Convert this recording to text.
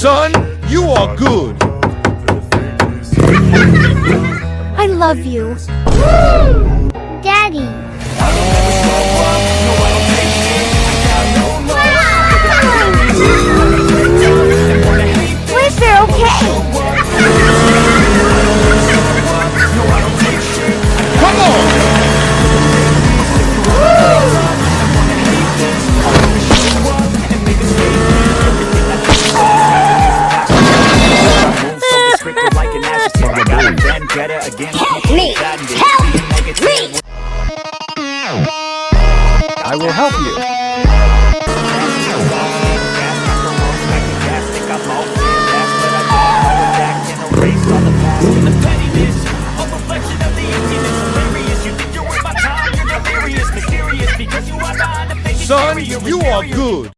Son, you are good. I love you. Daddy. Please, they're okay. Come on! I will help you. Son, you are good.